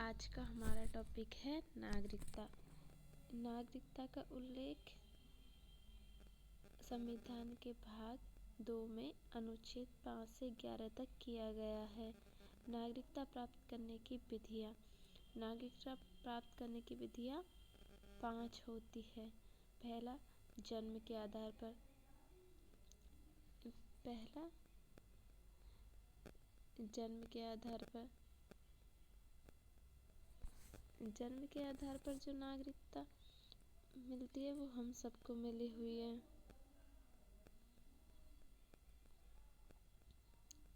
आज का हमारा टॉपिक है नागरिकता। नागरिकता का उल्लेख संविधान के भाग 2 में अनुच्छेद 5 से 11 तक किया गया है। नागरिकता प्राप्त करने की विधियाँ। नागरिकता प्राप्त करने की विधियाँ 5 होती है। पहला, जन्म के आधार पर। जन्म के आधार पर जो नागरिकता मिलती है वो हम सबको मिली हुई है।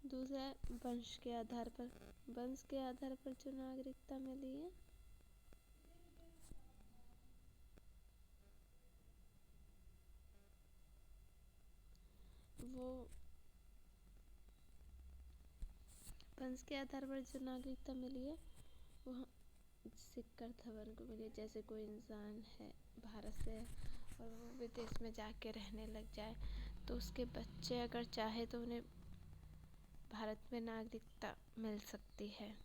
दूसरा, वंश के आधार पर। वंश के आधार पर जो नागरिकता मिली है वो वंश के आधार पर जो नागरिकता मिली है वो सिक्कर धवन को मिली। जैसे कोई इंसान है भारत से और वो विदेश में जाके रहने लग जाए तो उसके बच्चे अगर चाहे तो उन्हें भारत में नागरिकता मिल सकती है।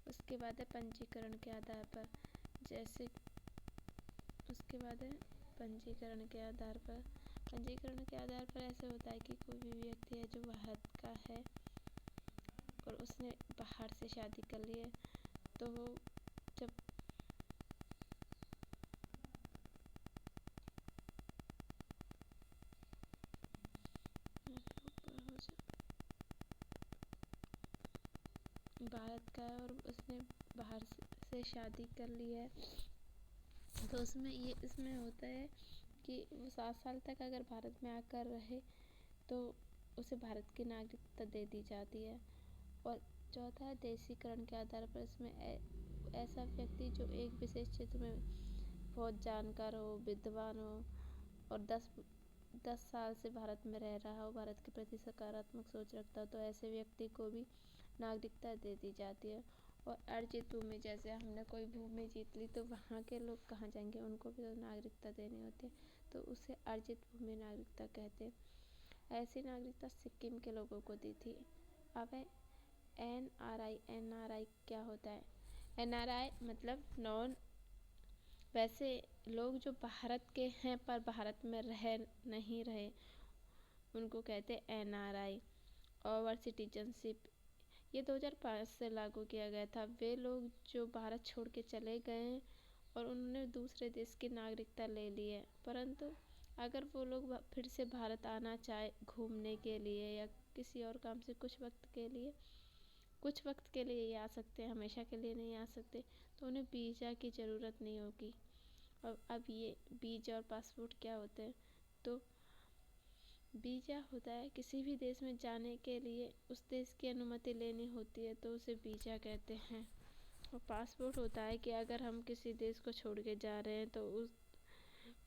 उसके बाद है पंजीकरण के आधार पर। पंजीकरण के आधार पर ऐसे होता है कि कोई भी व्यक्ति है जो भारत का है और उसने बाहर से शादी कर ली है तो वो जब भारत का है और उसने बाहर से शादी कर ली है तो इसमें होता है कि वो 7 साल तक अगर भारत में आकर रहे तो उसे भारत की नागरिकता दे दी जाती है। और चौथा है देशीकरण के आधार पर। इसमें ऐसा व्यक्ति जो एक विशेष क्षेत्र में बहुत जानकार हो, विद्वान हो और 10 साल से भारत में रह रहा हो, भारत के प्रति सकारात्मक सोच रखता हो तो ऐसे व्यक्ति को भी नागरिकता दे दी जाती है। और अर्जित भूमि, जैसे हमने कोई भूमि जीत ली तो वहाँ के लोग कहाँ जाएंगे, उनको भी तो नागरिकता देनी होती है तो उसे अर्जित भूमि नागरिकता कहते हैं। ऐसी नागरिकता सिक्किम के लोगों को दी थी। अब है NRI क्या होता है? NRI मतलब वैसे लोग जो भारत के हैं पर भारत में नहीं रहे उनको कहते हैं NRI। ओवर सिटीजनशिप, ये 2005 से लागू किया गया था। वे लोग जो भारत छोड़ के चले गए और उन्होंने दूसरे देश की नागरिकता ले ली है, परंतु अगर वो लोग फिर से भारत आना चाहे घूमने के लिए या किसी और काम से कुछ वक्त के लिए ही आ सकते हैं, हमेशा के लिए नहीं आ सकते, तो उन्हें वीज़ा की ज़रूरत नहीं होगी। और अब ये वीज़ा और पासपोर्ट क्या होते हैं? तो वीज़ा होता है किसी भी देश में जाने के लिए उस देश की अनुमति लेनी होती है तो उसे वीज़ा कहते हैं। और पासपोर्ट होता है कि अगर हम किसी देश को छोड़ के जा रहे हैं तो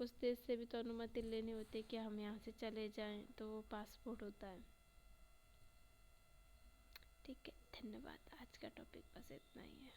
उस देश से भी तो अनुमति लेनी होती है कि हम यहाँ से चले जाएं, तो वो पासपोर्ट होता है। ठीक है, धन्यवाद। आज का टॉपिक बस इतना ही है।